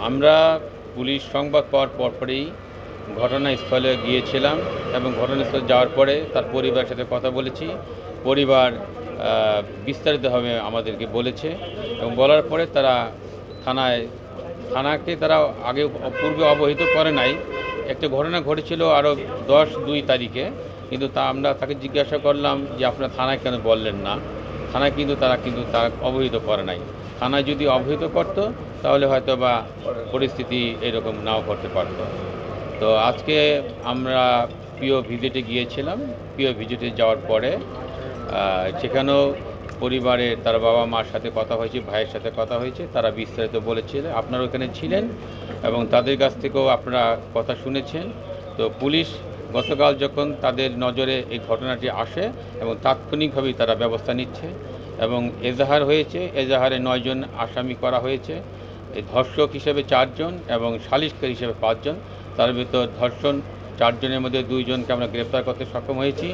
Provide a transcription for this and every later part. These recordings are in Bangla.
আমরা পুলিশ সংবাদ পাওয়ার পরপরই ঘটনাস্থলে গিয়েছিলাম এবং ঘটনাস্থলে যাওয়ার পরে তার পরিবারের সাথে কথা বলেছি। পরিবার বিস্তারিতভাবে আমাদেরকে বলেছে এবং বলার পরে তারা থানাকে তারা আগে পূর্বে অবহিত করে নাই। একটা ঘটনা ঘটেছিল আরও 10/2 তারিখে, কিন্তু আমরা তাকে জিজ্ঞাসা করলাম যে আপনারা থানায় কেন বললেন না। থানায় তারা অবহিত করে নাই। থানায় যদি অবহিত করত তাহলে হয়তো বা পরিস্থিতি এরকম নাও করতে পারত। তো আজকে আমরা পিও ভিজিটে গিয়েছিলাম। পিও ভিজিটে যাওয়ার পরে সেখানেও পরিবারের তার বাবা মার সাথে কথা হয়েছে, ভাইয়ের সাথে কথা হয়েছে। তারা বিস্তারিত বলেছিল, আপনারা ওখানে ছিলেন এবং তাদের কাছ থেকেও আপনারা কথা শুনেছেন। তো পুলিশ গতকাল যখন তাদের নজরে এই ঘটনাটি আসে এবং তাৎক্ষণিকভাবেই তারা ব্যবস্থা নিচ্ছে এবং এজাহার হয়েছে। এজাহারে 9 জন আসামি করা হয়েছে। এই ধর্ষক হিসেবে 4 জন এবং সালিশকারী হিসেবে 5 জন। তার ভিতর ধর্ষণ 4 জনের মধ্যে 2 জনকে আমরা গ্রেপ্তার করতে সক্ষম হয়েছি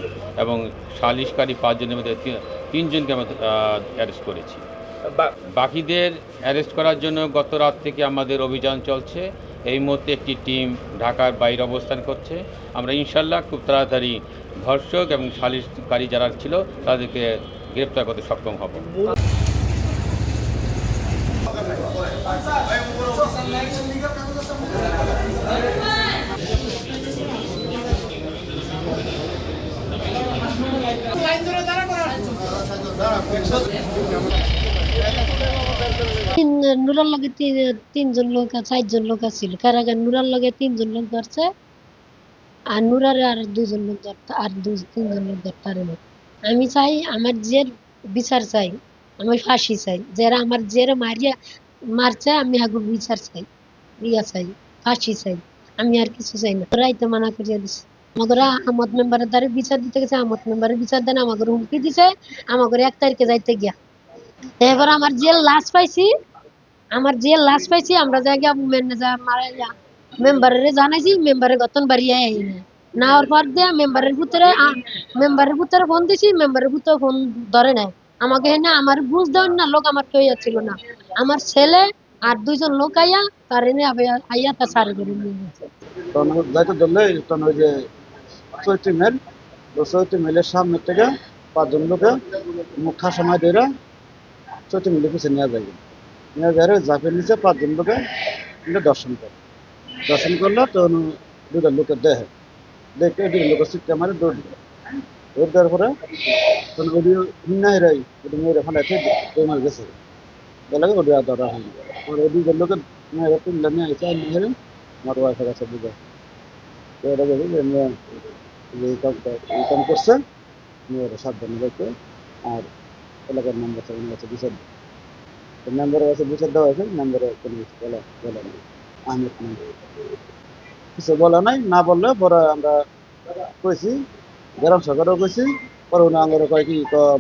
এবং সালিশকারী 5 জনের মধ্যে 3 জনকে আমরা অ্যারেস্ট করেছি। বাকিদের অ্যারেস্ট করার জন্য গত রাত থেকে আমাদের অভিযান চলছে। এই মুহূর্তে একটি টিম ঢাকার বাইরে অবস্থান করছে। আমরা ইনশাল্লাহ খুব তাড়াতাড়ি ধর্ষক এবং সালিশকারী যারা ছিল তাদেরকে গ্রেপ্তার করতে সক্ষম হব। নুরার লগে 3 জন লোক 4 জন লোক আছিল কারাগার। নুরার লগে 3 জন লোক ধরছে আর নুরারে আর 2 জন লোক ধরতে আর 3 জন লোক ধরতে পারে না। আমি চাই আমার যে বিচার চাই, আমি ফাঁসি চাই। যারা আমার যে মারছে আমি আগে বিচার চাই, চাই, ফাঁসি চাই। আমি আর কিছু চাই না। রাইতে মানা করিয়া দিছে। আমাদের আহমদ মেম্বারের দ্বারা বিচার দিতে গেছে, আহমদ মেম্বারের বিচার দেন আমাদের হুমকি দিছে। আমাদের 1 তারিখে যাইতে গিয়া এবার আমার যে লাশ পাইছি আমরা জায়গা মেম্বারের জানাইছি। মেম্বারের গতন বাড়িয়ে না ওর পর দিয়ে মেম্বারের ভিতরে ফোন দিছি। মেম্বারের ভিতরে ফোন ধরে নাই আমাকে। না আমার বুঝ দেন না লোক আমার কেউ ছিল না। আমার ছেলে আর 2 জন লোক আইয়া তার এনে আইয়া তা সারি করে নিয়ে গেছে। যাইতে ধরলে তখন ওই যে চৈতি মেলের সামনে থেকে 5 জন লোকে মুখা সময় ধরে চৈতি মেলের পিছিয়ে নিয়ে যায়। নিয়ে যায় জাফের নিচে 5 জন লোকে দর্শন করলো। তখন 2টা লোকের দেখে 2 লোকের চিৎকা মারে দৌড় দিল। দৌড় দেওয়ার পরে তখন ওই হিন্না হেরাই ওটি মেয়েরা ফালাইতে দৌড় গেছে। গেলে ওটি আর ধরা হয়নি। ওই 2 জন লোকের মেয়েরা তুললে নিয়ে এসে মেয়েরা আমার ওয়াইফের কাছে বুঝে তো এটা বলি যে মেয়ে এই কাম করছে, মেয়েরা সাবধানে যাইতে। আর এলাকার মেম্বার সাহেবের কাছে বিচার মেম্বারের কাছে বিচার দেওয়া হয়েছে। মেম্বারের কোনো কিছু বলে নাই। আহমেদ কিছু বলা নাই। না বললে পরে আমরা কইছি, গ্রাম সরকারও কইছি। পরে উনি আঙ্গরে কয় কি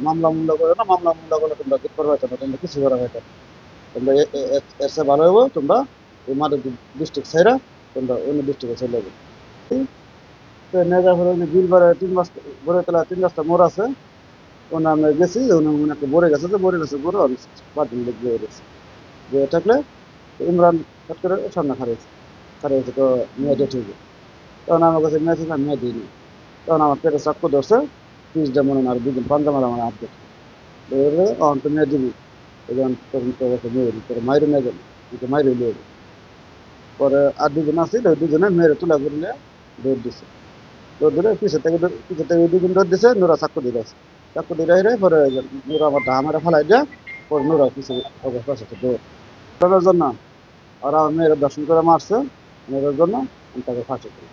মামলা করে না, মামলা করলে তোমরা কি করবে না, তোমরা কিছু করা হয়তো তোমরা এর চেয়ে ভালো হবো তোমরা এই মাদক ডিস্ট্রিক্ট ছাইরা তোমরা অন্য ডিস্ট্রিক্টে চলে যাবে। তো নেজাফরে বিল বারে 3 মাস ভরে তোলা 3 রাস্তা মোড় আছে। ওনা আমরা গেছি, উনি একটা বড়ে গেছে যে বড়ে গেছে বড় আমি 5 দিন লেগে গেছে যে থাকলে ইমরান হট করে সামনে খারাইছে তো মেয়ে ডেট হয়ে। তখন আমার কাছে মেয়ে ছিল, মেয়ে দিইনি। তখন আমার পেটে চাক্কু ধরছে 30 মনে আর 2 দিন 5 আমার আপডেট অন তো মেয়ে দিবি এখন তখন তো মেয়ে তোর মাইরে নিয়ে যাবে, মাইরে নিয়ে যাবে। পরে আর 2 জন আসছিল, 2 জনে মেয়েরে তুলা করলে দৌড় দিছে। দৌড় দিলে পিছের থেকে 2 জন দৌড় দিছে। নুরা চাক্কু দিয়ে আছে, চাক্কু দিয়ে পরে নুরা আমার ডামারে ফেলাই দিয়ে পরে নুরা পিছে পাশে দৌড়ার জন্য আর আমার মেয়েরা দর্শন করে মারছে। মেয়েদের জন্য আমি তাকে ফাঁসি করি।